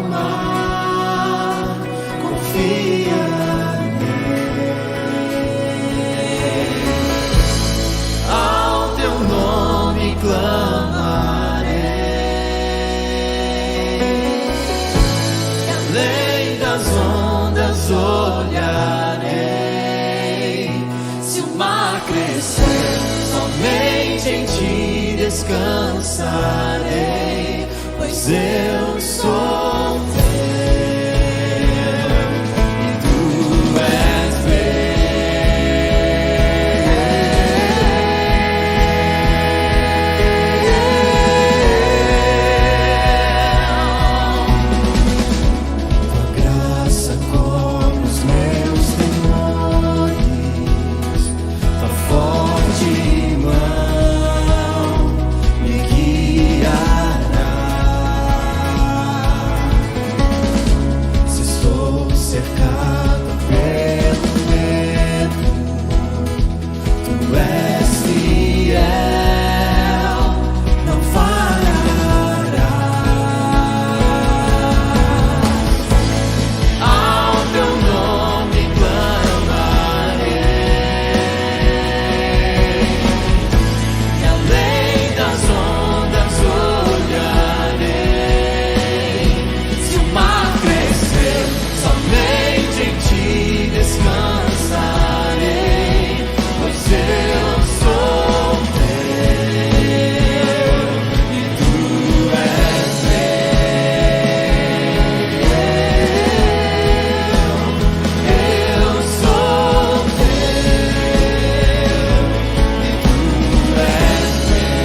mar, confia nele. Ao teu nome clamarei, e além das ondas olharei. Se o mar crescer, somente em ti descansarei, pois eu sou teu e tu és meu. Tua graça cobre os meus temores, tua forte mão me guiará. Se estou cercado pelo medo, tu és fiel, não falharás. Ao teu nome clamarei, e além das ondas olharei. Se o mar crescer, somente em ti descansarei, pois eu sou teu e tu és meu. Eu sou teu e tu és meu.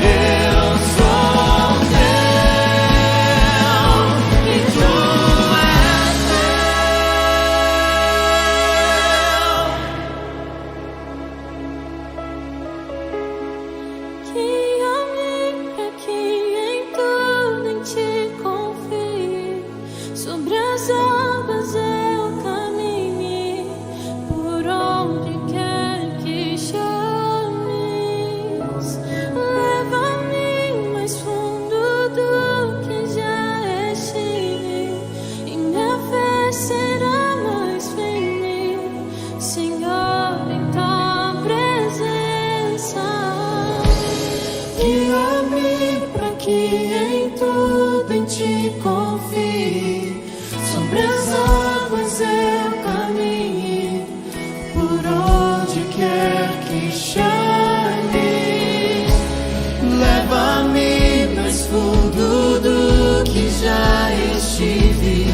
Eu sou teu e tu és Guia-me pra que em tudo em ti confie. Sobre as águas eu caminhe, por onde quer que chames. Leva-me mais fundo do que já estive, e minha fé será mais firme, Senhor, em tua presença. Guia-me pra que em tudo em ti confie. Sobre as águas eu caminhe, por onde quer que chames. Leva-me mais fundo do que já estive,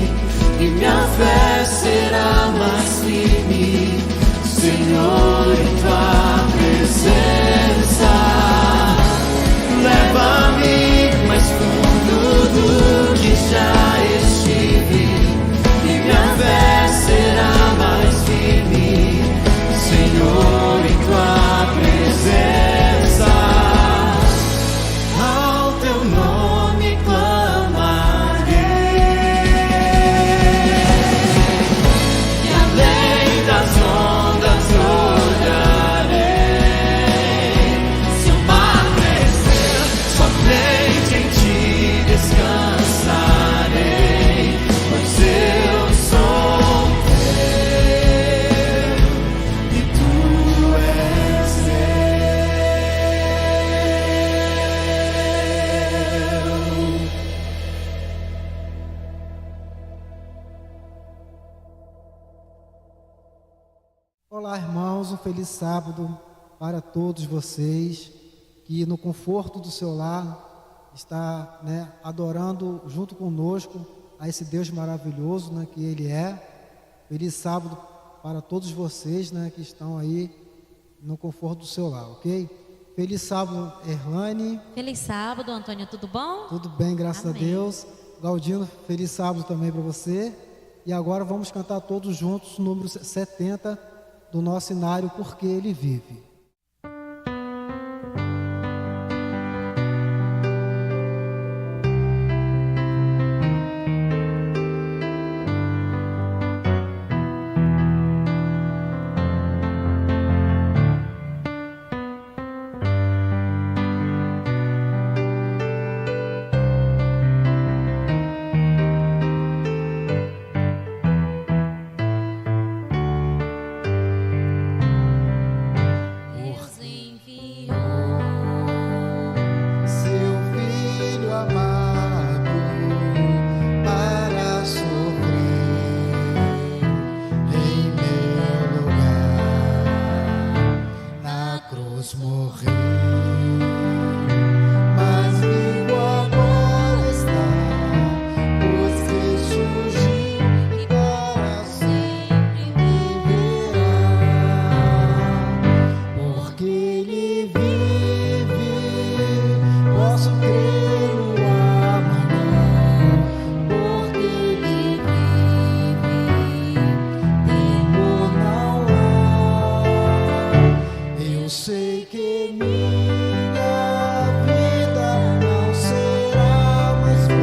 e minha fé será mais firme, Senhor, em tua presença. Leva-me mais fundo do que já estive, e minha fé será mais firme, Senhor, em tua presença. Ao teu nome clamarei, e além das ondas olharei. Se o mar crescer, somente em ti descansarei, pois eu sou teu e tu és meu. Olá, irmãos, um feliz sábado para todos vocês que no conforto do seu lar está, adorando junto conosco a esse Deus maravilhoso, que Ele é. Feliz sábado para todos vocês, que estão aí no conforto do seu lar, ok? Feliz sábado, Erlane. Feliz sábado, Antônio, tudo bom? Tudo bem, graças Amém. a Deus. Galdino, feliz sábado também para você. E agora vamos cantar todos juntos o número 70 do nosso inário, Porque Ele Vive. Eu sei que minha vida não será mais vã,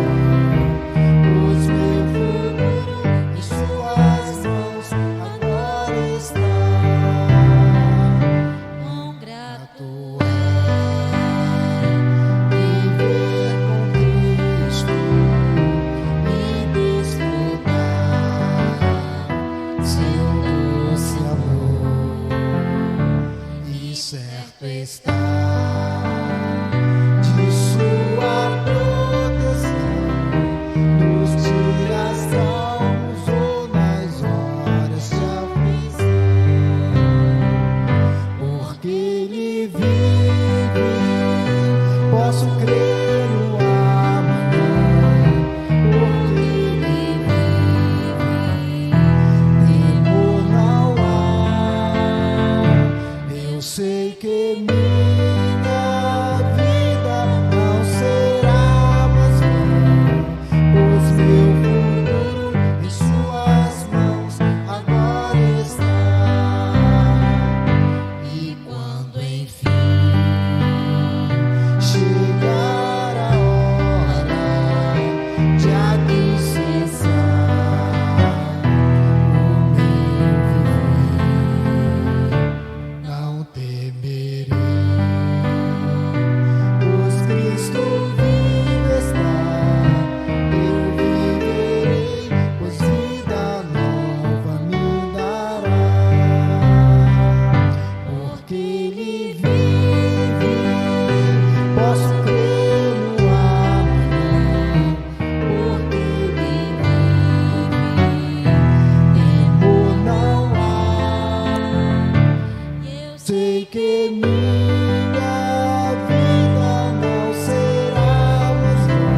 pois meu futuro em suas mãos agora está. Com grato Viver com Cristo e desfrutar seu doce amor, e certo está de sua proteção nos dias calmos ou nas horas de aflição, porque Ele vive, posso crer no amanhã, porque Ele vive, temor não há. Eu sei que minha vida não será mais vã, pois meu futuro em suas mãos agora está. E quando enfim chegar a hora de aqui cessar o meu viver, não temerei, pois Cristo vivo está. Eu viverei, pois vida nova me dará, porque Ele vive, posso crer no amanhã, porque Ele vive, temor não há. eu Sei que minha vida não será mais vã,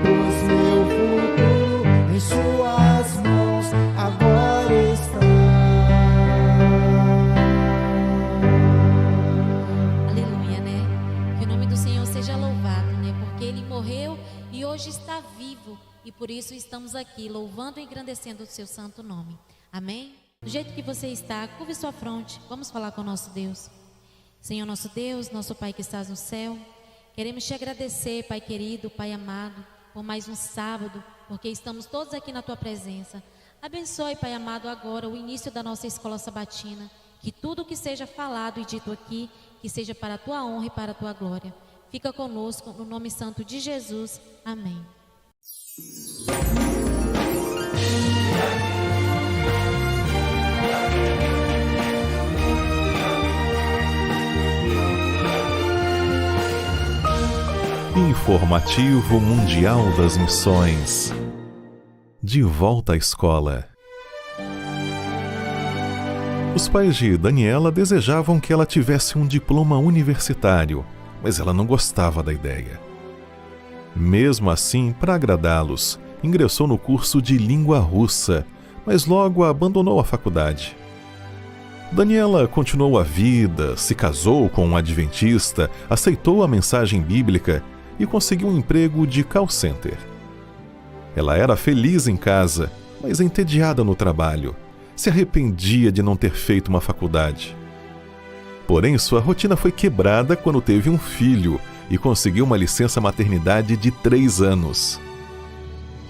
pois meu futuro em suas mãos agora está. Aleluia, né? Que o nome do Senhor seja louvado, né? Porque Ele morreu e hoje está vivo. E por isso estamos aqui louvando e engrandecendo o seu santo nome. Amém? Do jeito que você está, curve sua fronte. Vamos falar com o nosso Deus. Senhor nosso Deus, nosso Pai que estás no céu, queremos te agradecer, Pai querido, Pai amado, por mais um sábado, porque estamos todos aqui na tua presença. Abençoe, Pai amado, agora o início da nossa escola sabatina. Que tudo que seja falado e dito aqui, que seja para a tua honra e para a tua glória. Fica conosco, no nome santo de Jesus. Amém. Informativo Mundial das Missões. De volta à escola. Os pais de Daniela desejavam que ela tivesse um diploma universitário, mas ela não gostava da ideia. Mesmo assim, para agradá-los, ingressou no curso de língua russa, mas logo abandonou a faculdade. Daniela continuou a vida, se casou com um adventista, aceitou a mensagem bíblica e conseguiu um emprego de call center. Ela era feliz em casa, mas entediada no trabalho. Se arrependia de não ter feito uma faculdade. Porém, sua rotina foi quebrada quando teve um filho e conseguiu uma licença maternidade de 3 anos.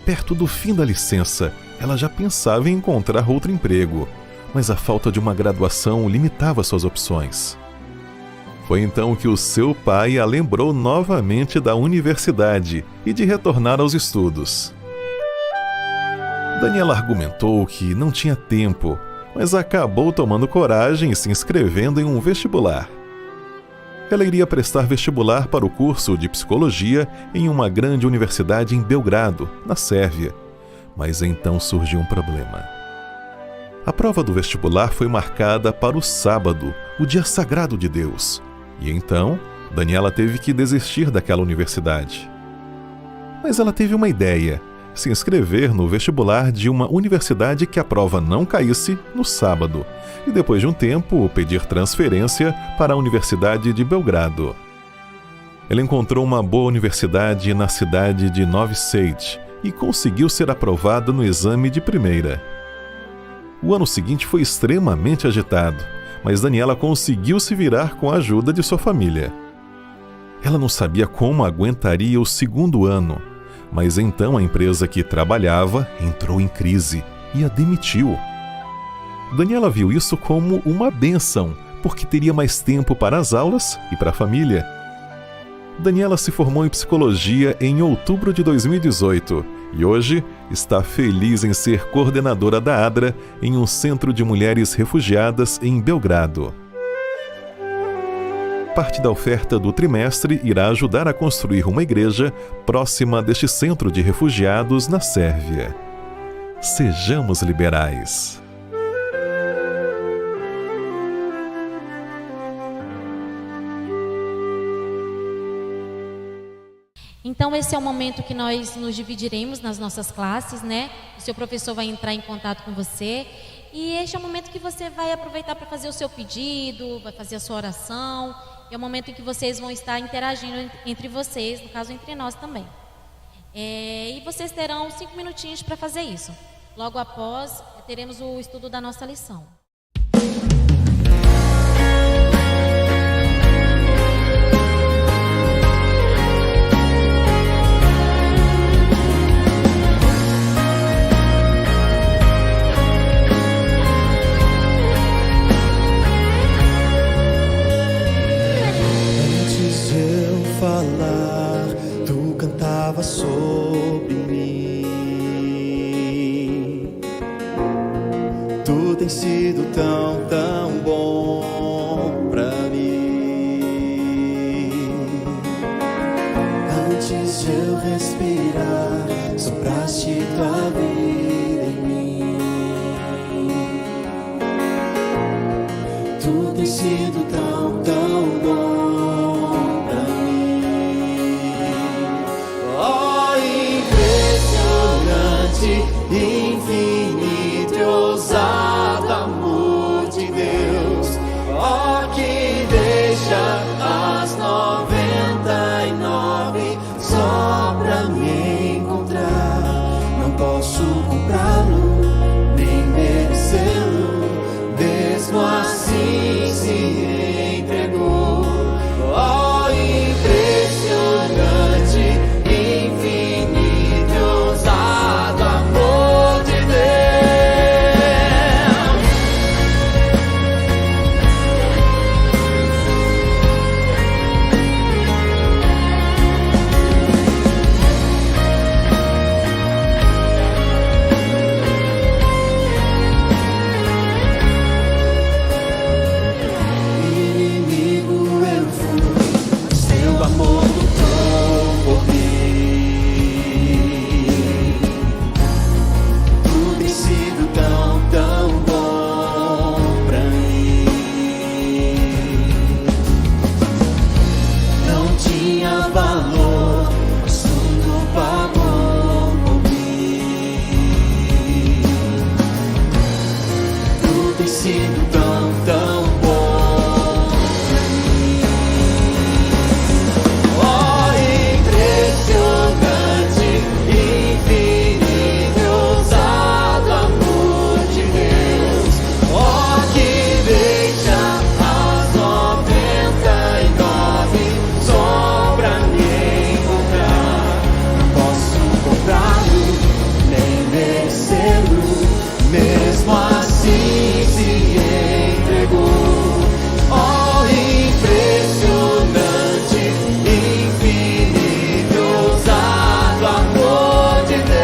Perto do fim da licença, ela já pensava em encontrar outro emprego, mas a falta de uma graduação limitava suas opções. Foi então que o seu pai a lembrou novamente da universidade e de retornar aos estudos. Daniela argumentou que não tinha tempo, mas acabou tomando coragem e se inscrevendo em um vestibular. Ela iria prestar vestibular para o curso de psicologia em uma grande universidade em Belgrado, na Sérvia. Mas então surgiu um problema. A prova do vestibular foi marcada para o sábado, o dia sagrado de Deus. E então, Daniela teve que desistir daquela universidade. Mas ela teve uma ideia: se inscrever no vestibular de uma universidade que a prova não caísse no sábado, e depois de um tempo pedir transferência para a Universidade de Belgrado. Ela encontrou uma boa universidade na cidade de Novi Sad e conseguiu ser aprovada no exame de primeira. O ano seguinte foi extremamente agitado, mas Daniela conseguiu se virar com a ajuda de sua família. Ela não sabia como aguentaria o segundo ano, mas então a empresa que trabalhava entrou em crise e a demitiu. Daniela viu isso como uma bênção, porque teria mais tempo para as aulas e para a família. Daniela se formou em psicologia em outubro de 2018 e hoje está feliz em ser coordenadora da ADRA em um centro de mulheres refugiadas em Belgrado. Parte da oferta do trimestre irá ajudar a construir uma igreja próxima deste centro de refugiados na Sérvia. Sejamos liberais. Então, esse é o momento que nós nos dividiremos nas nossas classes, né? O seu professor vai entrar em contato com você. E este é o momento que você vai aproveitar para fazer o seu pedido, vai fazer a sua oração. É o momento em que vocês vão estar interagindo entre vocês, no caso, entre nós também. E vocês terão 5 minutinhos para fazer isso. Logo após, teremos o estudo da nossa lição. Tu cantava sobre mim. Tu tens sido tão, tão bom pra mim. Antes de eu respirar, sopraste tua vida em mim. Tu tens sido tão, tão bom. Infinito e ousado amor de Deus, ó, que deixa as 99 só pra me encontrar. Não posso comprá-lo, nem merecê-lo, mesmo assim se entregou. Ó, impressionante, infinito e ousado amor de Deus. Inimigo eu fui, seu amor lutou por mim. Tu tens sido tão, tão bom pra mim. Não tinha valor, mas tudo pagou por mim. Tu tens sido tão, tão bom pra mim. Ó, impressionante, infinito e ousado amor de Deus, ó, que deixa as 99 só pra me encontrar. Não posso comprá-lo, nem merecê-lo, mesmo assim se entregou. Ó, impressionante, infinito e ousado amor de Deus.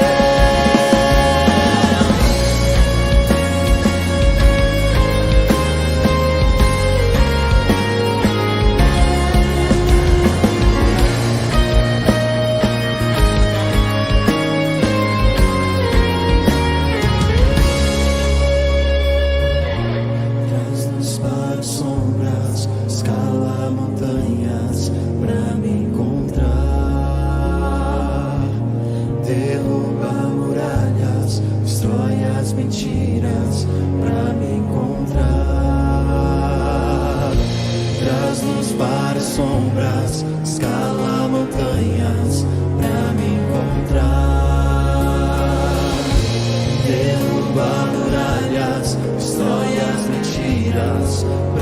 Traz-nos para sombras, escala montanhas pra me encontrar. Derruba muralhas, destrói as mentiras pra me encontrar. Traz-nos para sombras, escala montanhas pra me encontrar. Derruba muralhas, destrói as mentiras pra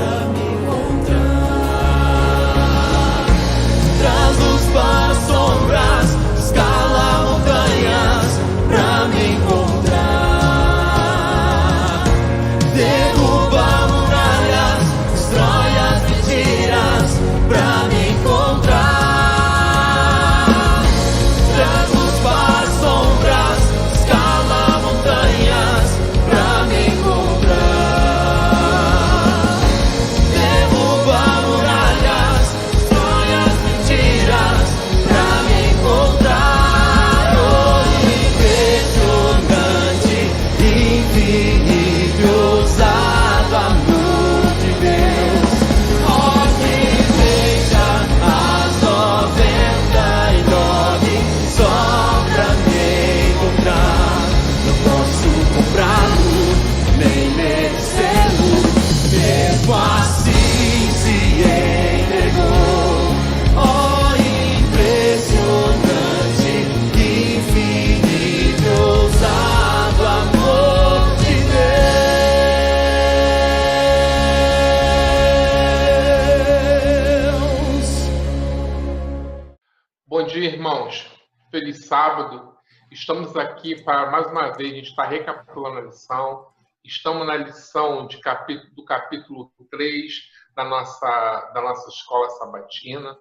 irmãos, feliz sábado. Estamos aqui para, mais uma vez, a gente está recapitulando a lição. Estamos na lição do capítulo 3 da nossa escola sabatina.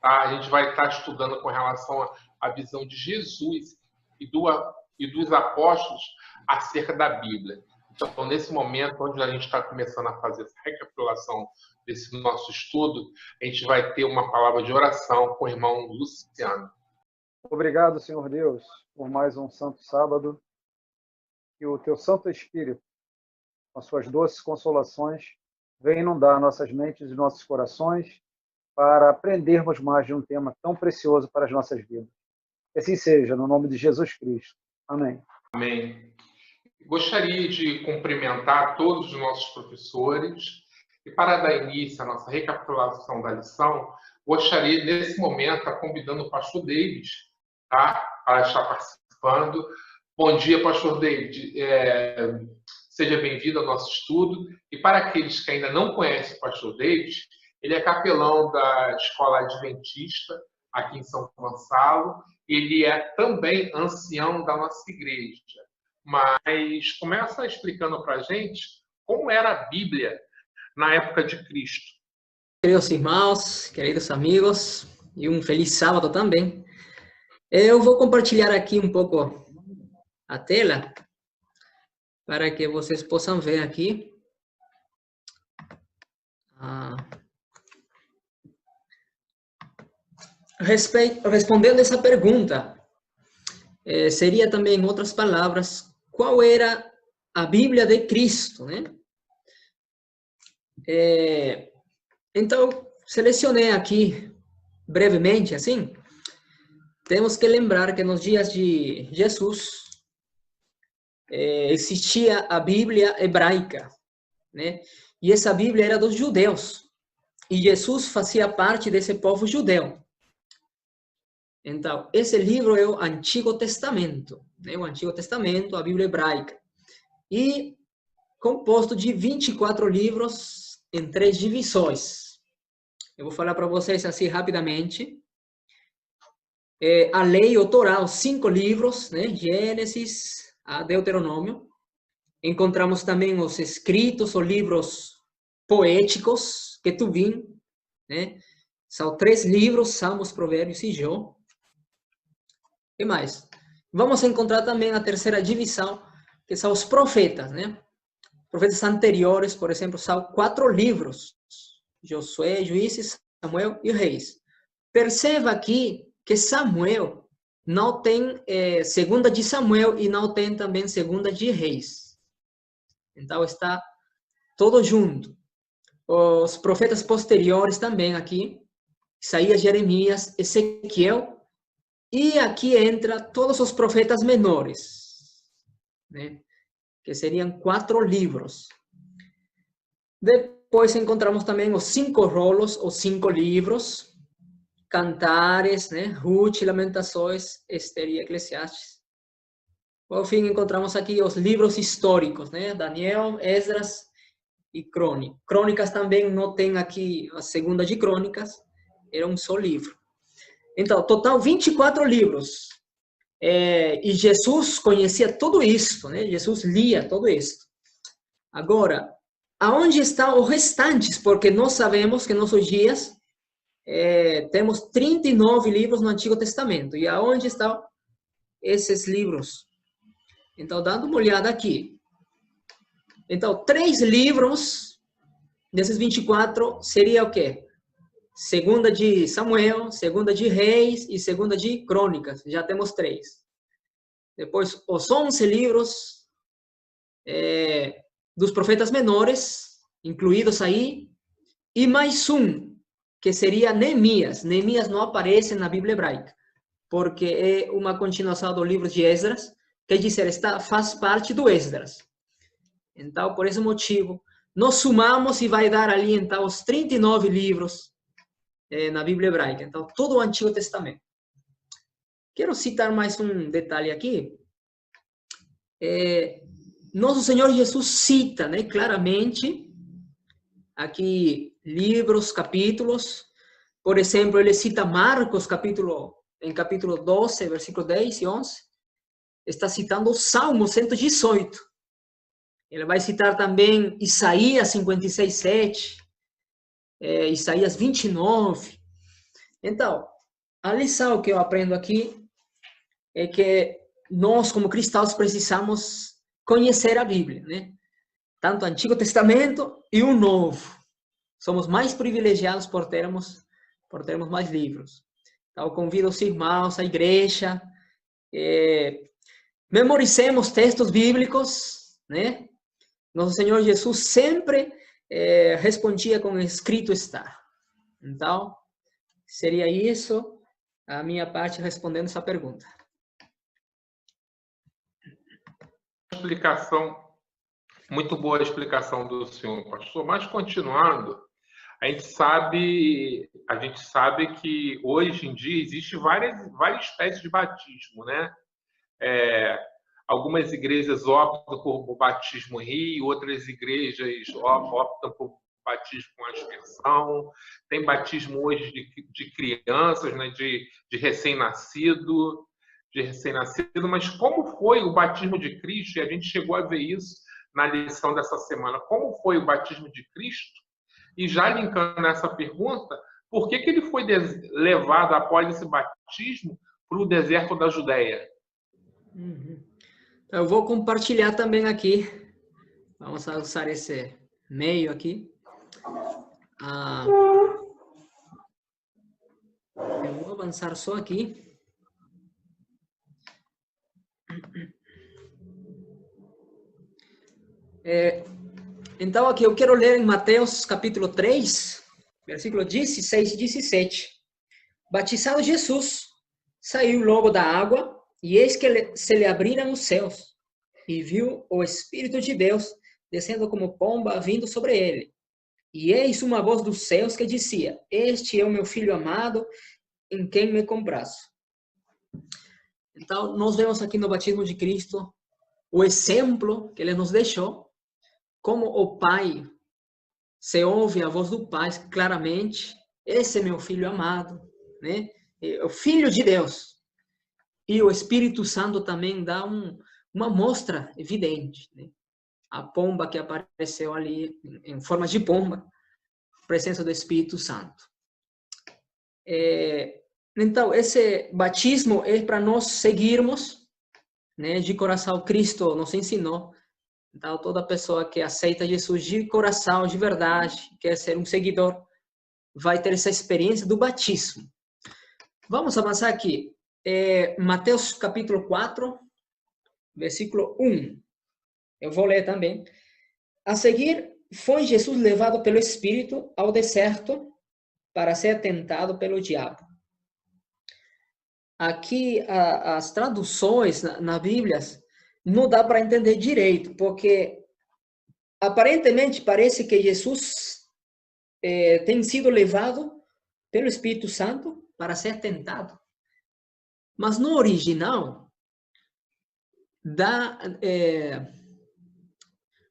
Tá? A gente vai estar estudando com relação à visão de Jesus e dos apóstolos acerca da Bíblia. Então, nesse momento, onde a gente está começando a fazer essa recapitulação desse nosso estudo, a gente vai ter uma palavra de oração com o irmão Luciano. Obrigado, Senhor Deus, por mais um santo sábado. Que o teu Santo Espírito, com as suas doces consolações, venha inundar nossas mentes e nossos corações para aprendermos mais de um tema tão precioso para as nossas vidas. Que assim seja, no nome de Jesus Cristo. Amém. Amém. Gostaria de cumprimentar todos os nossos professores e, para dar início à nossa recapitulação da lição, gostaria, nesse momento, estar convidando o pastor David, tá? Para estar participando. Bom dia, pastor David. Seja bem-vindo ao nosso estudo. E para aqueles que ainda não conhecem o pastor David, ele é capelão da Escola Adventista, aqui em São Gonçalo. Ele é também ancião da nossa igreja. Mas começa explicando para a gente como era a Bíblia na época de Cristo. Queridos irmãos, queridos amigos, e um feliz sábado também. Eu vou compartilhar aqui um pouco a tela para que vocês possam ver aqui. Respondendo essa pergunta, seria também, em outras palavras, qual era a Bíblia de Cristo, né? Então, selecionei aqui brevemente, assim. Temos que lembrar que nos dias de Jesus existia a Bíblia hebraica, né? E essa Bíblia era dos judeus. E Jesus fazia parte desse povo judeu. Então, esse livro é o Antigo Testamento, né? O Antigo Testamento, a Bíblia hebraica. E composto de 24 livros em 3 divisões. Eu vou falar para vocês assim rapidamente. A lei, o Torá, os 5 livros, né? Gênesis a Deuteronômio. Encontramos também os escritos, os livros poéticos, Ketuvim, né? São 3 livros, Salmos, Provérbios e Jó. E mais? Vamos encontrar também a terceira divisão, que são os profetas, né? Profetas anteriores, por exemplo, são 4 livros. Josué, Juízes, Samuel e Reis. Perceba aqui que Samuel não tem segunda de Samuel e não tem também segunda de Reis. Então está todo junto. Os profetas posteriores também aqui, Isaías, Jeremias, Ezequiel, e aqui entra todos os profetas menores, né? Que seriam 4 livros. Depois encontramos também os 5 rolos, os 5 livros, Cantares, né? Ruth, Lamentações, Ester e Eclesiastes. Por fim, encontramos aqui os livros históricos, né? Daniel, Esdras e Crônicas. Crônicas também não tem aqui a segunda de Crônicas, era um só livro. Então, total 24 livros. E Jesus conhecia tudo isso, né? Jesus lia tudo isso. Agora, aonde estão os restantes? Porque nós sabemos que em nossos dias temos 39 livros no Antigo Testamento. E aonde estão esses livros? Então, dando uma olhada aqui. Então, 3 livros desses 24 seria o quê? Segunda de Samuel, segunda de Reis e segunda de Crônicas. Já temos 3. Depois, os 11 livros dos profetas menores, incluídos aí. E mais um, que seria Neemias. Neemias não aparece na Bíblia hebraica, porque é uma continuação do livro de Esdras, quer dizer, faz parte do Esdras. Então, por esse motivo, nós somamos e vai dar ali, então, os 39 livros na Bíblia hebraica. Então, todo o Antigo Testamento. Quero citar mais um detalhe aqui. Nosso Senhor Jesus cita, né, claramente, aqui, livros, capítulos. Por exemplo, ele cita Marcos, capítulo em capítulo 12, versículo 10 e 11, está citando o Salmo 118. Ele vai citar também Isaías 56, 7, Isaías 29. Então, a lição que eu aprendo aqui é que nós, como cristãos, precisamos conhecer a Bíblia, né? Tanto o Antigo Testamento e o Novo. Somos mais privilegiados por termos mais livros. Então, eu convido os irmãos, a igreja, memoricemos textos bíblicos, né? Nosso Senhor Jesus sempre respondia com escrito está. Então, seria isso a minha parte respondendo essa pergunta. Explicação, muito boa a explicação do senhor, pastor. Mas continuando, a gente sabe que hoje em dia existe várias espécies de batismo, né? Algumas igrejas optam por batismo rio, outras igrejas optam por batismo com aspersão. Tem batismo hoje de crianças, né? de recém-nascido, mas como foi o batismo de Cristo? E a gente chegou a ver isso na lição dessa semana. Como foi o batismo de Cristo? E já linkando essa pergunta, por que ele foi levado após esse batismo para o deserto da Judéia? Eu vou compartilhar também aqui. Vamos usar esse meio aqui. Eu vou avançar só aqui. Então, aqui eu quero ler em Mateus capítulo 3, versículo 16 e 17. Batizado Jesus, saiu logo da água, e eis que se lhe abriram os céus, e viu o Espírito de Deus descendo como pomba, vindo sobre ele. E eis uma voz dos céus que dizia: Este é o meu Filho amado, em quem me comprazo. Então, nós vemos aqui no batismo de Cristo o exemplo que ele nos deixou, como o Pai, se ouve a voz do Pai claramente: esse é meu Filho amado, né? É o Filho de Deus. E o Espírito Santo também dá uma mostra evidente, né? A pomba que apareceu ali, em forma de pomba, presença do Espírito Santo. Então, esse batismo é para nós seguirmos, né, de coração. Cristo nos ensinou. Então, toda pessoa que aceita Jesus de coração, de verdade, quer ser um seguidor, vai ter essa experiência do batismo. Vamos avançar aqui. Mateus capítulo 4, versículo 1. Eu vou ler também. A seguir, foi Jesus levado pelo Espírito ao deserto para ser tentado pelo diabo. Aqui, as traduções na Bíblia não dá para entender direito, porque aparentemente parece que Jesus tem sido levado pelo Espírito Santo para ser tentado. Mas no original,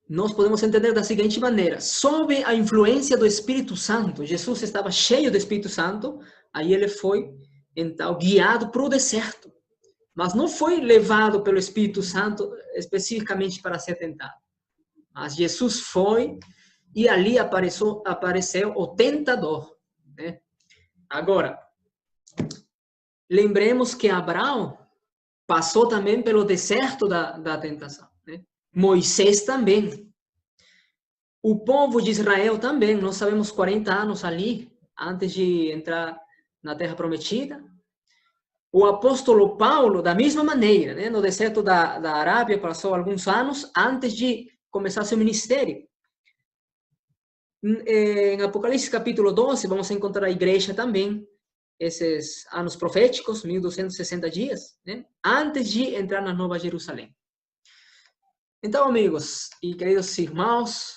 nós podemos entender da seguinte maneira: sob a influência do Espírito Santo, Jesus estava cheio do Espírito Santo, aí ele foi, então, guiado para o deserto. Mas não foi levado pelo Espírito Santo especificamente para ser tentado. Mas Jesus foi e ali apareceu o tentador, né? Agora, lembremos que Abraão passou também pelo deserto da tentação, né? Moisés também. O povo de Israel também. Nós sabemos 40 anos ali, antes de entrar na Terra Prometida. O apóstolo Paulo, da mesma maneira, né? No deserto da Arábia, passou alguns anos antes de começar seu ministério. Em Apocalipse capítulo 12, vamos encontrar a igreja também, esses anos proféticos, 1260 dias, né? Antes de entrar na Nova Jerusalém. Então, amigos e queridos irmãos,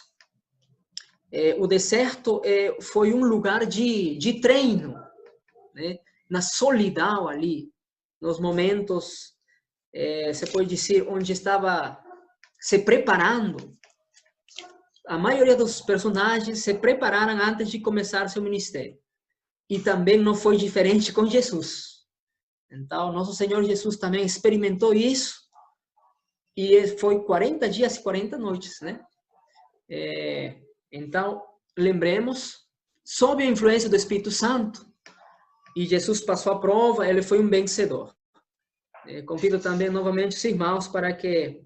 o deserto foi um lugar de treino, né? Na solidão ali, nos momentos, você pode dizer, onde estava se preparando. A maioria dos personagens se prepararam antes de começar seu ministério. E também não foi diferente com Jesus. Então, nosso Senhor Jesus também experimentou isso, e foi 40 dias e 40 noites, né? Então, lembremos, sob a influência do Espírito Santo, e Jesus passou a prova, ele foi um vencedor. Convido também novamente os irmãos para que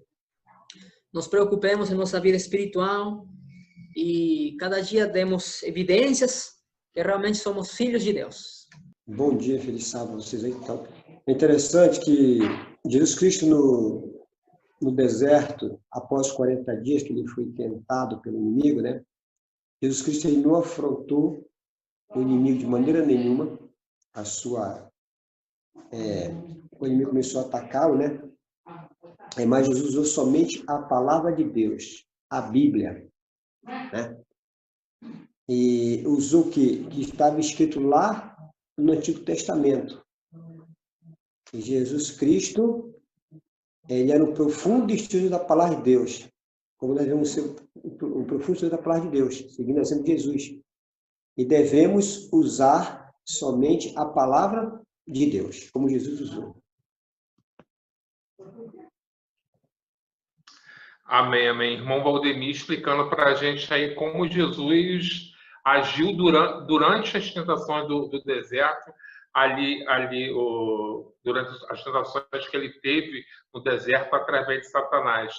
nos preocupemos em nossa vida espiritual e cada dia demos evidências que realmente somos filhos de Deus. Bom dia, feliz sábado a vocês aí. Então, é interessante que Jesus Cristo no deserto, após 40 dias que ele foi tentado pelo inimigo, né? Jesus Cristo ele não afrontou o inimigo de maneira nenhuma. O inimigo começou a atacá-lo, né? Mas Jesus usou somente a palavra de Deus, a Bíblia, né? E usou o que estava escrito lá no Antigo Testamento. E Jesus Cristo, ele era um profundo estudo da palavra de Deus, como nós devemos ser um profundo estudo da palavra de Deus, seguindo o exemplo de Jesus. E devemos usar somente a palavra de Deus, como Jesus usou. Amém, amém. Irmão Valdemir explicando para a gente aí como Jesus agiu durante as tentações do deserto, durante as tentações que ele teve no deserto através de Satanás.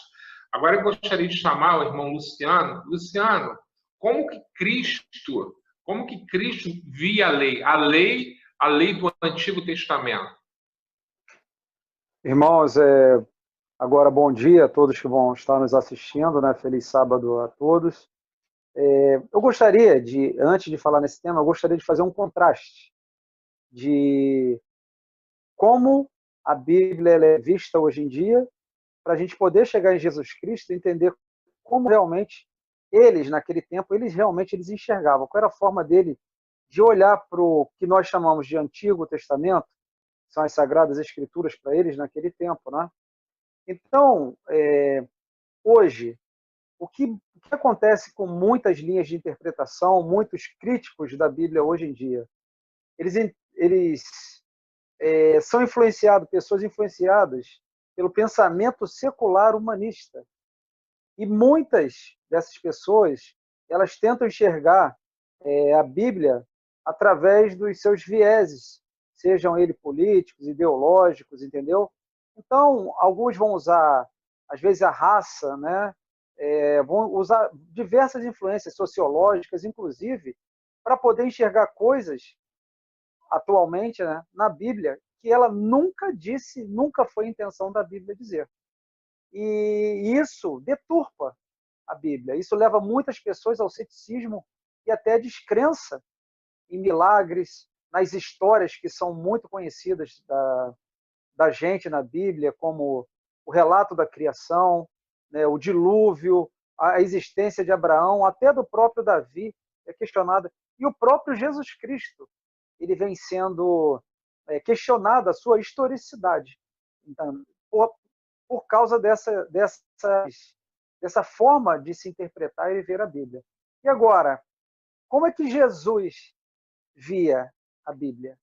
Agora eu gostaria de chamar o irmão Luciano. Luciano, como que Cristo via a lei do Antigo Testamento? Irmãos, agora bom dia a todos que vão estar nos assistindo, né? Feliz sábado a todos. Eu gostaria antes de falar nesse tema, eu gostaria de fazer um contraste de como a Bíblia ela é vista hoje em dia, para a gente poder chegar em Jesus Cristo e entender como realmente eles, naquele tempo, eles enxergavam, qual era a forma dele de olhar para o que nós chamamos de Antigo Testamento, são as Sagradas Escrituras para eles naquele tempo, né? Então, hoje, o que acontece com muitas linhas de interpretação, muitos críticos da Bíblia hoje em dia? Eles são pessoas influenciadas pelo pensamento secular humanista. E muitas dessas pessoas, elas tentam enxergar a Bíblia através dos seus vieses, sejam eles políticos, ideológicos, entendeu? Então, alguns vão usar, às vezes, a raça, né? Vão usar diversas influências sociológicas, inclusive, para poder enxergar coisas, atualmente, né, na Bíblia, que ela nunca disse, nunca foi a intenção da Bíblia dizer. E isso deturpa a Bíblia. Isso leva muitas pessoas ao ceticismo e até à descrença em milagres, nas histórias que são muito conhecidas da gente na Bíblia, como o relato da criação, né, o dilúvio, a existência de Abraão, até do próprio Davi é questionada. E o próprio Jesus Cristo, ele vem sendo questionado a sua historicidade, então, por causa dessa forma de se interpretar e ver a Bíblia. E agora, como é que Jesus via a Bíblia?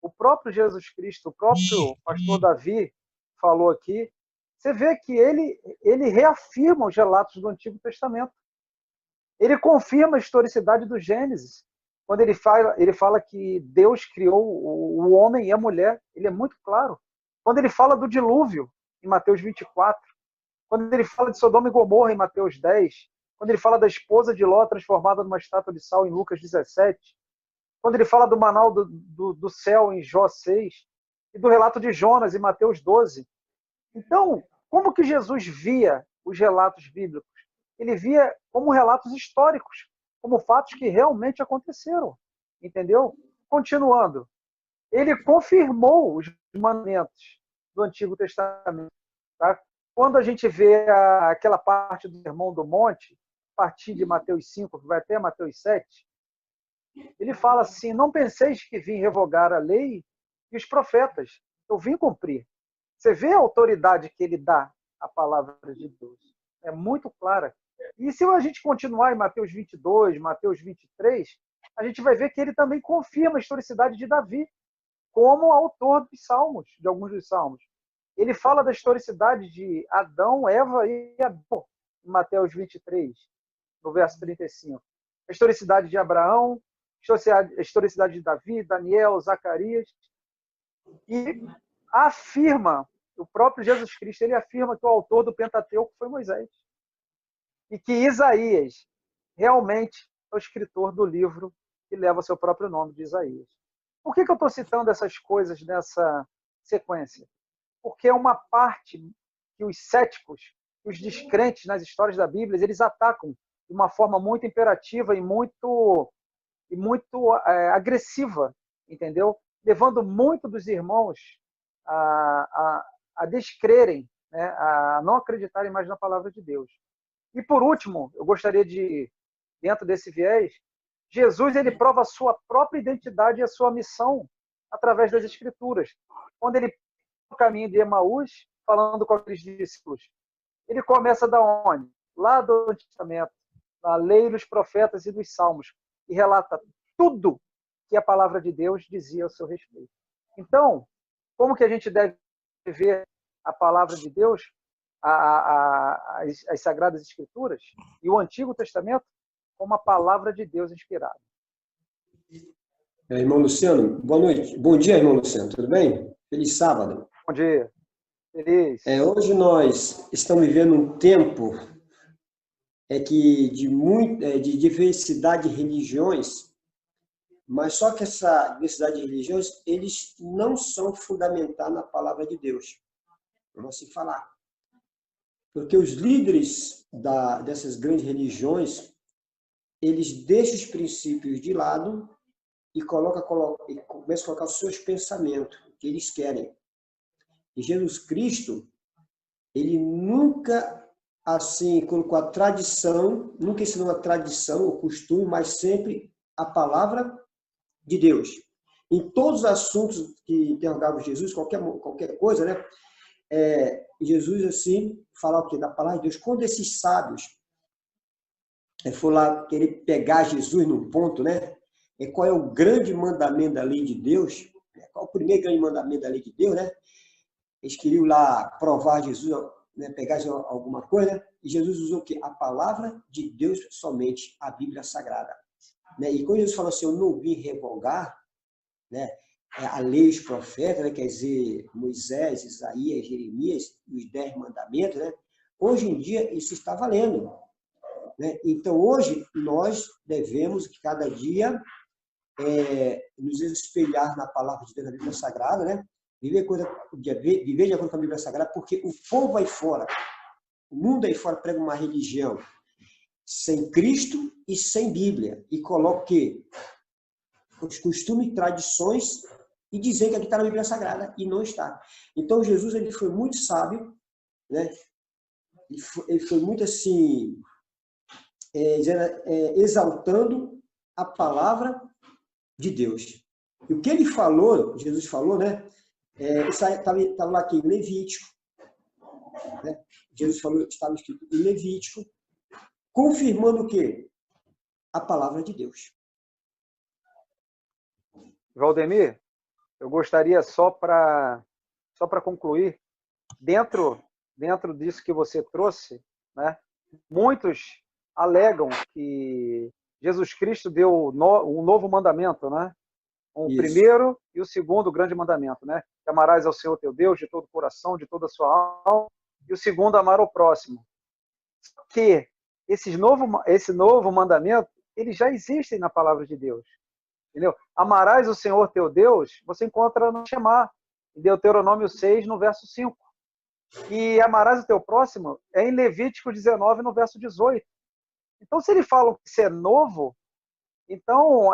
O próprio Jesus Cristo, o próprio pastor Davi falou aqui, você vê que ele reafirma os relatos do Antigo Testamento. Ele confirma a historicidade do Gênesis. Quando ele fala que Deus criou o homem e a mulher, ele é muito claro. Quando ele fala do dilúvio, em Mateus 24, quando ele fala de Sodoma e Gomorra, em Mateus 10, quando ele fala da esposa de Ló transformada numa estátua de sal, em Lucas 17, quando ele fala do maná do céu, em Jó 6, e do relato de Jonas, em Mateus 12. Então, como que Jesus via os relatos bíblicos? Ele via como relatos históricos, como fatos que realmente aconteceram, entendeu? Continuando, ele confirmou os mandamentos do Antigo Testamento. Tá? Quando a gente vê aquela parte do Sermão do Monte, a partir de Mateus 5, que vai até Mateus 7, ele fala assim: não penseis que vim revogar a lei e os profetas, eu vim cumprir. Você vê a autoridade que ele dá à palavra de Deus. É muito clara. E se a gente continuar em Mateus 22, Mateus 23, a gente vai ver que ele também confirma a historicidade de Davi. como autor dos salmos, de alguns dos salmos. Ele fala da historicidade de Adão, Eva e Adão, em Mateus 23, no verso 35. A historicidade de Abraão, a historicidade de Davi, Daniel, Zacarias. E afirma, o próprio Jesus Cristo, ele afirma que o autor do Pentateuco foi Moisés. E que Isaías realmente é o escritor do livro que leva o seu próprio nome, de Isaías. Por que eu estou citando essas coisas nessa sequência? Porque é uma parte que os céticos, os descrentes nas histórias da Bíblia, eles atacam de uma forma muito imperativa e muito agressiva, entendeu? Levando muito dos irmãos a descrerem, né? A não acreditarem mais na palavra de Deus. E por último, eu gostaria de, dentro desse viés, Jesus ele prova a sua própria identidade e a sua missão através das Escrituras. Quando ele no caminho de Emaús, falando com aqueles discípulos, ele começa da onde? Lá do Antigo Testamento, na lei dos profetas e dos salmos, e relata tudo que a palavra de Deus dizia ao seu respeito. Então, como que a gente deve ver a palavra de Deus, as Sagradas Escrituras e o Antigo Testamento como a palavra de Deus inspirada? Irmão Luciano, boa noite. Bom dia, irmão Luciano, tudo bem? Feliz sábado. Bom dia. Feliz. Hoje nós estamos vivendo um tempo de diversidade de religiões, mas só que essa diversidade de religiões, eles não são fundamentados na palavra de Deus. Vamos assim falar. Porque os líderes dessas grandes religiões, eles deixam os princípios de lado e começam a colocar os seus pensamentos, o que eles querem. E Jesus Cristo, ele nunca assim colocou a tradição, nunca ensinou a tradição, o costume, mas sempre a palavra de Deus. Em todos os assuntos que interrogavam Jesus, qualquer coisa, né? Jesus assim fala o quê? Da palavra de Deus. Quando esses sábios foram lá querer pegar Jesus num ponto, né? Qual é o grande mandamento da lei de Deus? Qual é o primeiro grande mandamento da lei de Deus, né? Eles queriam lá provar Jesus, né? Pegar alguma coisa, e Jesus usou o quê? A palavra de Deus somente, a Bíblia Sagrada. Né? E quando Jesus falou assim, eu não vim revogar, né? A lei, os profetas, né? Quer dizer, Moisés, Isaías, Jeremias, os 10 mandamentos, né? Hoje em dia isso está valendo. Né? Então hoje nós devemos cada dia nos espelhar na palavra de Deus, na Bíblia Sagrada, né? Viver de acordo com a Bíblia Sagrada, porque o povo aí fora, o mundo aí fora prega uma religião sem Cristo e sem Bíblia, e coloca o quê? Os costumes, tradições, e dizem que aqui está na Bíblia Sagrada, e não está. Então Jesus ele foi muito sábio, né? Ele foi muito assim, exaltando a palavra de Deus. E o que ele falou, Jesus falou, né? Estava lá aqui em Levítico, né? Jesus falou, estava escrito em Levítico, confirmando o quê? A palavra de Deus. Valdemir, eu gostaria só para concluir, dentro disso que você trouxe, né? Muitos alegam que Jesus Cristo deu um novo mandamento, né? O primeiro e o segundo grande mandamento, né? Que amarás ao Senhor teu Deus de todo o coração, de toda a sua alma, e o segundo, amar ao próximo. Que esse novo mandamento, eles já existem na palavra de Deus. Entendeu? Amarás o Senhor teu Deus, você encontra no Shemá, em Deuteronômio 6, no verso 5. E amarás o teu próximo é em Levítico 19, no verso 18. Então, se ele fala que isso é novo, então,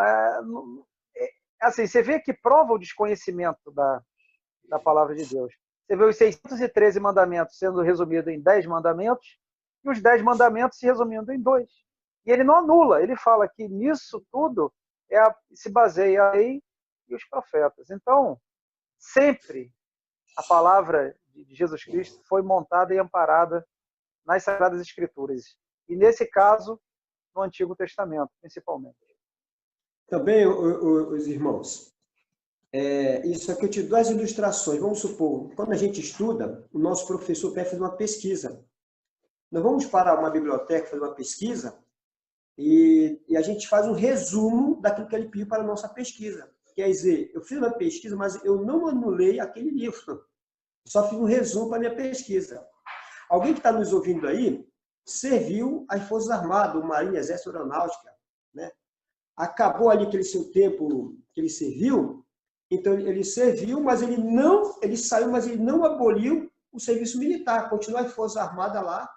assim, você vê que prova o desconhecimento da palavra de Deus. Você vê os 613 mandamentos sendo resumidos em 10 mandamentos e os 10 mandamentos se resumindo em 2. E ele não anula, ele fala que nisso tudo se baseia a lei e os profetas. Então, sempre a palavra de Jesus Cristo foi montada e amparada nas Sagradas Escrituras. E, nesse caso, no Antigo Testamento, principalmente. Também, os irmãos, Isso aqui eu te dou as ilustrações. Vamos supor, quando a gente estuda, o nosso professor quer fazer uma pesquisa. Nós vamos para uma biblioteca fazer uma pesquisa e a gente faz um resumo daquilo que ele pediu para a nossa pesquisa. Quer dizer, eu fiz uma pesquisa, mas eu não anulei aquele livro. Só fiz um resumo para a minha pesquisa. Alguém que está nos ouvindo aí serviu as Forças Armadas, o Marinha, Exército, Aeronáutica, né? Acabou ali aquele seu tempo que ele serviu, então ele serviu, mas ele saiu, mas ele não aboliu o serviço militar, continuou as Forças Armadas lá,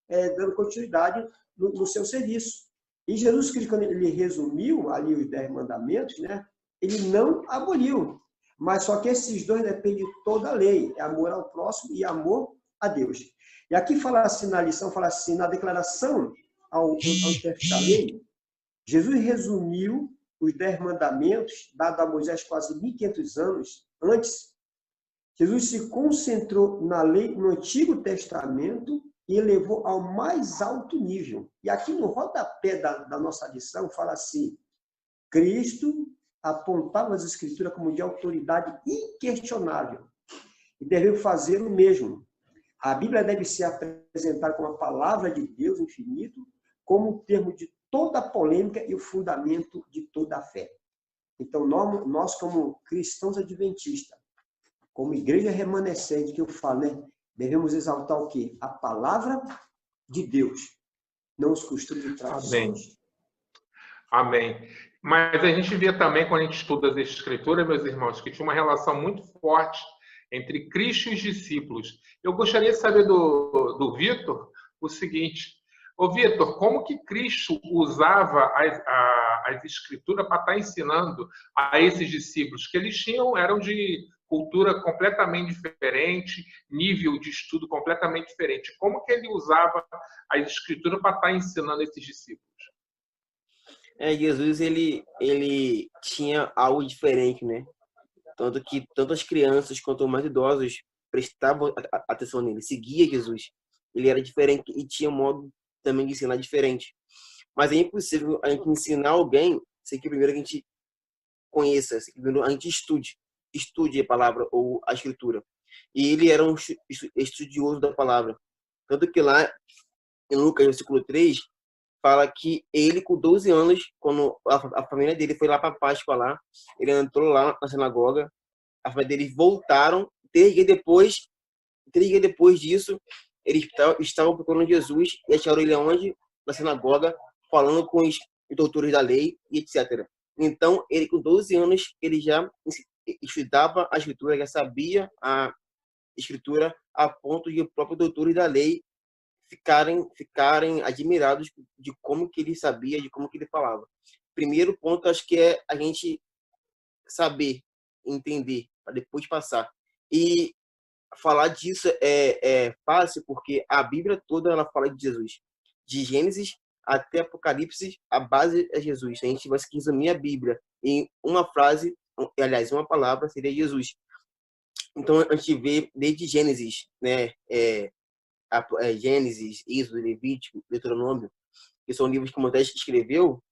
dando continuidade no seu serviço. E Jesus Cristo, quando ele resumiu ali os 10 mandamentos, né, ele não aboliu. Mas só que esses dois dependem de toda a lei. É amor ao próximo e amor a Deus. E aqui fala assim, na lição, fala assim, na declaração ao intérprete da lei, Jesus resumiu os 10 mandamentos, dados a Moisés quase 1.500 anos antes. Jesus se concentrou na lei no Antigo Testamento e elevou ao mais alto nível. E aqui no rodapé da nossa lição fala assim, Cristo apontava as Escrituras como de autoridade inquestionável e devemos fazer o mesmo. A Bíblia deve ser apresentada como a palavra de Deus infinito, como um termo de toda a polêmica e o fundamento de toda a fé. Então, nós como cristãos adventistas, como igreja remanescente, que eu falo, né, devemos exaltar o quê? A palavra de Deus, não os costumes e tradições. Amém. Mas a gente vê também, quando a gente estuda as Escrituras, meus irmãos, que tinha uma relação muito forte entre Cristo e os discípulos. Eu gostaria de saber do Vitor o seguinte: ô Vitor, como que Cristo usava as Escrituras para estar ensinando a esses discípulos, que eles eram de cultura completamente diferente, nível de estudo completamente diferente? Como que ele usava as Escrituras para estar ensinando esses discípulos? Jesus, ele tinha algo diferente, né? Tanto que tanto as crianças quanto os mais idosos prestavam atenção nele, seguia Jesus. Ele era diferente e tinha um modo também de ensinar diferente. Mas é impossível a gente ensinar alguém sem que primeiro a gente conheça, sem que primeiro a gente estude a palavra ou a escritura. E ele era um estudioso da palavra. Tanto que lá em Lucas, versículo 3, fala que ele, com 12 anos, quando a família dele foi lá para Páscoa lá, ele entrou lá na sinagoga, a família deles voltaram, 3 dias depois disso, eles estavam procurando Jesus e acharam ele onde? Na sinagoga, falando com os doutores da lei e etc. Então, ele com 12 anos, ele já estudava a escritura, já sabia a escritura, a ponto de os próprios doutores da lei ficarem admirados de como que ele sabia, de como que ele falava. Primeiro ponto, acho que é a gente saber, entender, para depois passar. E falar disso é fácil, porque a Bíblia toda ela fala de Jesus. De Gênesis até Apocalipse, a base é Jesus. A gente vai resumir a Bíblia em uma frase, aliás, uma palavra, seria Jesus. Então, a gente vê desde Gênesis, né? Gênesis, Êxodo, Levítico, Deuteronômio, que são livros que Moisés escreveu.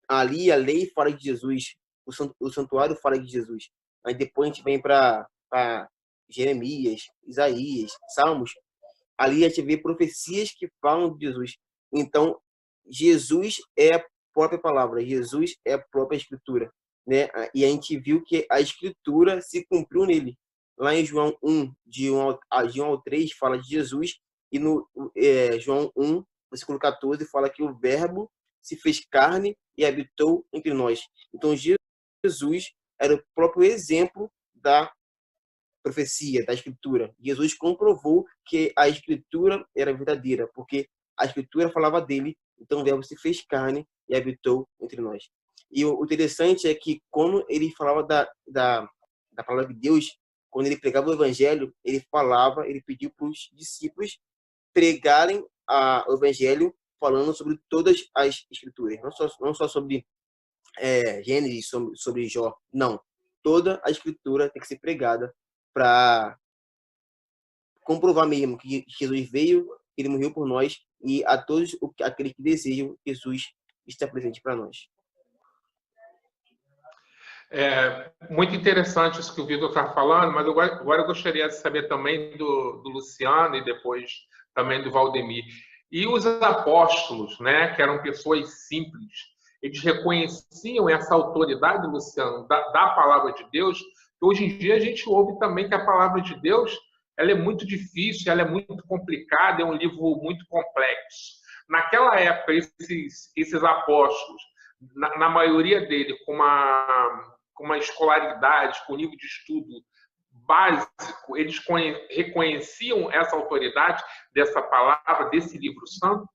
Ali a lei fala de Jesus, o santuário fala de Jesus. Aí depois a gente vem para Jeremias, Isaías, Salmos. Ali a gente vê profecias que falam de Jesus. Então, Jesus é a própria palavra, Jesus é a própria escritura, né? E a gente viu que a escritura se cumpriu nele. Lá em João 1, de 1 ao 3, fala de Jesus, e no João 1, versículo 14, fala que o verbo se fez carne e habitou entre nós. Então, Jesus era o próprio exemplo da profecia, da escritura. Jesus comprovou que a escritura era verdadeira, porque a escritura falava dele, então o verbo se fez carne e habitou entre nós. E o interessante é que, como ele falava da palavra de Deus, quando ele pregava o evangelho, ele pediu para os discípulos pregarem o evangelho falando sobre todas as escrituras, não só sobre Gênesis, sobre Jó, não. Toda a escritura tem que ser pregada para comprovar mesmo que Jesus veio, ele morreu por nós, e a todos aqueles que desejam, Jesus está presente para nós. Muito interessante isso que o Vitor está falando, mas agora eu gostaria de saber também do Luciano e depois também do Valdemir. E os apóstolos, né, que eram pessoas simples, eles reconheciam essa autoridade, Luciano, da palavra de Deus. Hoje em dia a gente ouve também que a palavra de Deus ela é muito difícil, ela é muito complicada, é um livro muito complexo. Naquela época, esses apóstolos, na maioria dele, com uma escolaridade, com nível de estudo básico, eles reconheciam essa autoridade dessa palavra, desse livro santo?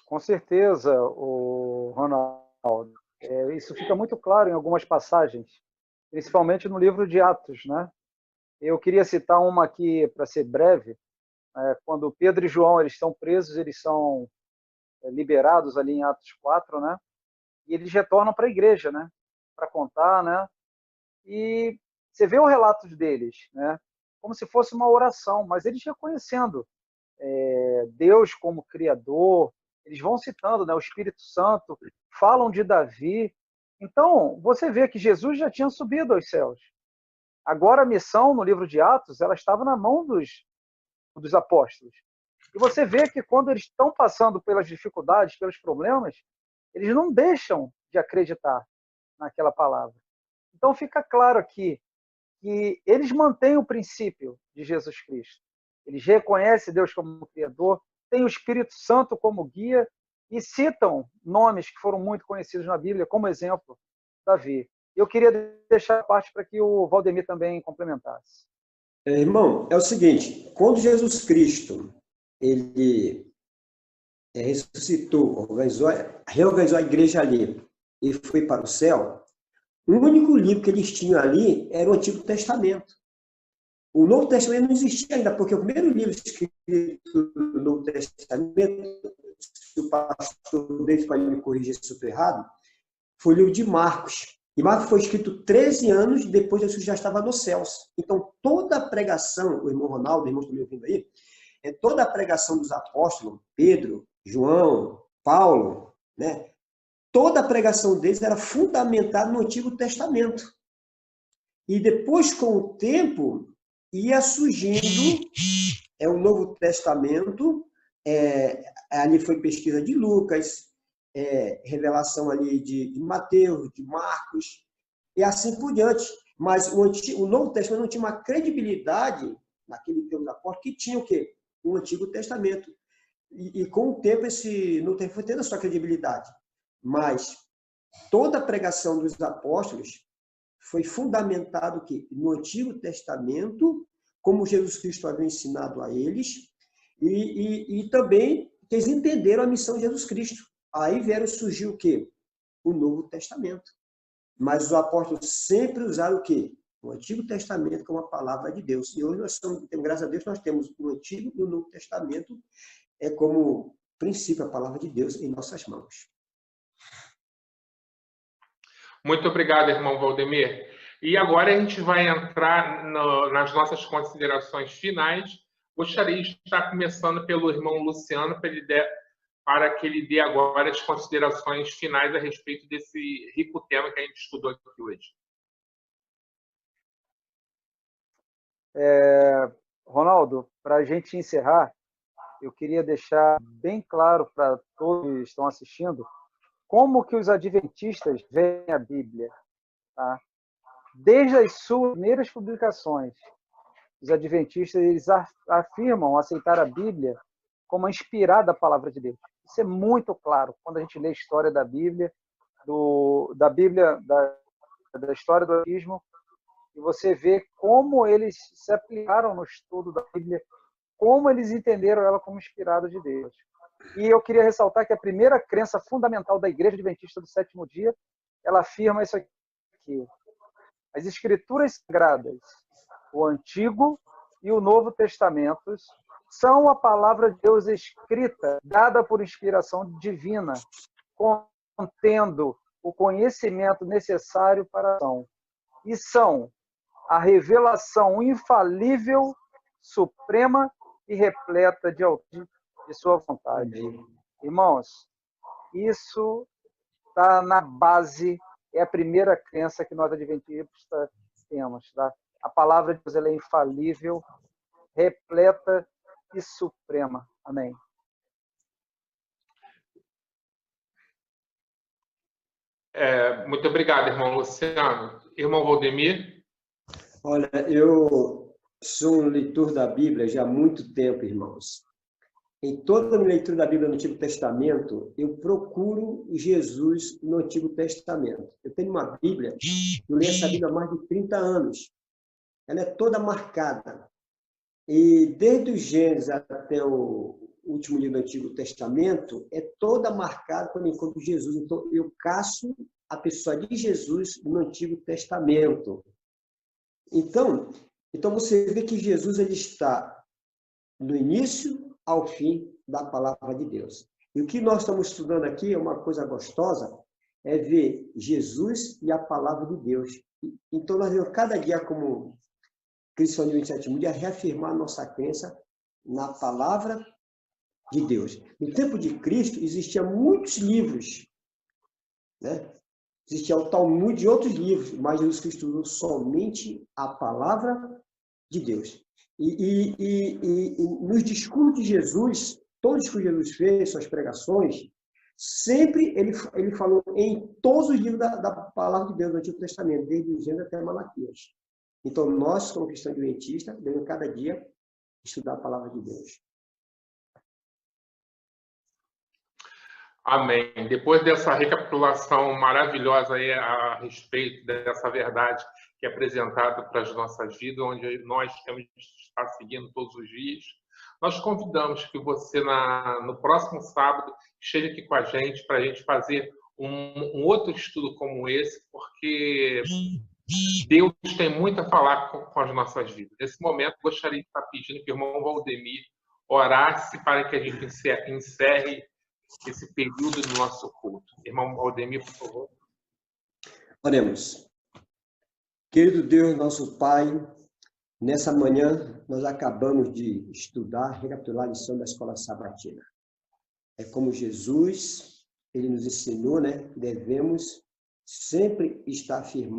Com certeza, o Ronaldo. Isso fica muito claro em algumas passagens, principalmente no livro de Atos, né? Eu queria citar uma aqui para ser breve. Quando Pedro e João eles estão presos, eles são liberados ali em Atos 4, né? E eles retornam para a igreja, né? Para contar, né? E você vê o relato deles, né? Como se fosse uma oração, mas eles reconhecendo Deus como Criador, eles vão citando, né? O Espírito Santo, falam de Davi. Então, você vê que Jesus já tinha subido aos céus. Agora a missão no livro de Atos, ela estava na mão dos apóstolos. E você vê que quando eles estão passando pelas dificuldades, pelos problemas, eles não deixam de acreditar naquela palavra. Então fica claro aqui que eles mantêm o princípio de Jesus Cristo. Eles reconhecem Deus como Criador, têm o Espírito Santo como guia e citam nomes que foram muito conhecidos na Bíblia, como exemplo, Davi. Eu queria deixar a parte para que o Valdemir também complementasse. Irmão, é o seguinte, quando Jesus Cristo ele ressuscitou, reorganizou a igreja ali e foi para o céu, o único livro que eles tinham ali era o Antigo Testamento. O Novo Testamento não existia ainda, porque o primeiro livro escrito no Novo Testamento, se o pastor David pode me corrigir se eu estou errado, foi o livro de Marcos. E Marcos foi escrito 13 anos depois Jesus já estava nos céus. Então, toda a pregação, o irmão Ronaldo, o irmão que está me ouvindo aí, toda a pregação dos apóstolos, Pedro, João, Paulo, né? Toda a pregação deles era fundamentada no Antigo Testamento. E depois, com o tempo, ia surgindo o Novo Testamento, ali foi pesquisa de Lucas, revelação ali de Mateus, de Marcos, e assim por diante. Mas o Novo Testamento não tinha uma credibilidade, naquele tempo da porta, que tinha o quê? O Antigo Testamento. E com o tempo, esse Novo Testamento foi tendo a sua credibilidade. Mas toda a pregação dos apóstolos foi fundamentado que no Antigo Testamento, como Jesus Cristo havia ensinado a eles, e também que eles entenderam a missão de Jesus Cristo. Aí surgiu o quê? O Novo Testamento. Mas os apóstolos sempre usaram o quê? O Antigo Testamento como a palavra de Deus. E hoje graças a Deus, nós temos o Antigo e o Novo Testamento como princípio a palavra de Deus em nossas mãos. Muito obrigado, irmão Valdemir. E agora a gente vai entrar nas nossas considerações finais. Gostaria de estar começando pelo irmão Luciano, para que ele dê agora as considerações finais a respeito desse rico tema que a gente estudou aqui hoje. Ronaldo, para a gente encerrar, eu queria deixar bem claro para todos que estão assistindo como que os adventistas veem a Bíblia. Tá? Desde as suas primeiras publicações, os adventistas eles afirmam aceitar a Bíblia como inspirada a palavra de Deus. Isso é muito claro quando a gente lê a história da Bíblia, da história do ateísmo, e você vê como eles se aplicaram no estudo da Bíblia, como eles entenderam ela como inspirada de Deus. E eu queria ressaltar que a primeira crença fundamental da Igreja Adventista do Sétimo Dia, ela afirma isso aqui. As Escrituras Sagradas, o Antigo e o Novo Testamentos, são a palavra de Deus escrita, dada por inspiração divina, contendo o conhecimento necessário para a ação. E são a revelação infalível, suprema e repleta de sua vontade. Irmãos, isso está na base, é a primeira crença que nós adventistas temos. Tá? A palavra de Deus ela é infalível, repleta e suprema. Amém. Muito obrigado, irmão Luciano. Irmão Valdemir? Olha, eu sou um leitor da Bíblia já há muito tempo, irmãos. Em toda a minha leitura da Bíblia no Antigo Testamento, eu procuro Jesus no Antigo Testamento. Eu tenho uma Bíblia, eu leio essa Bíblia há mais de 30 anos. Ela é toda marcada. E desde o Gênesis até o último livro do Antigo Testamento, é toda marcada quando eu encontro Jesus. Então, eu caço a pessoa de Jesus no Antigo Testamento. Então você vê que Jesus ele está do início ao fim da palavra de Deus. E o que nós estamos estudando aqui é uma coisa gostosa, é ver Jesus e a palavra de Deus. Então, nós vemos cada dia como cristão de 27 dia reafirmar a nossa crença na palavra de Deus. No tempo de Cristo, existiam muitos livros, né? Existia o Talmud e outros livros, mas Jesus Cristo usou somente a palavra de Deus. E nos discursos de Jesus, todos os que Jesus fez, suas pregações, sempre ele falou em todos os livros da palavra de Deus do Antigo Testamento, desde o Gênesis até Malaquias. Então, nós, como cristãos adventistas, devemos cada dia estudar a palavra de Deus. Amém. Depois dessa recapitulação maravilhosa aí a respeito dessa verdade que é apresentada para as nossas vidas, onde nós temos que estar seguindo todos os dias, nós convidamos que você, no próximo sábado, esteja aqui com a gente para a gente fazer um outro estudo como esse, porque Deus tem muito a falar com as nossas vidas. Nesse momento, gostaria de estar pedindo que o irmão Valdemir orasse para que a gente encerre esse período do nosso culto. Irmão Valdemir, por favor. Oremos. Querido Deus, nosso Pai, nessa manhã nós acabamos de estudar, recapitular a lição da escola sabatina. É como Jesus, ele nos ensinou, né? Devemos sempre estar firmados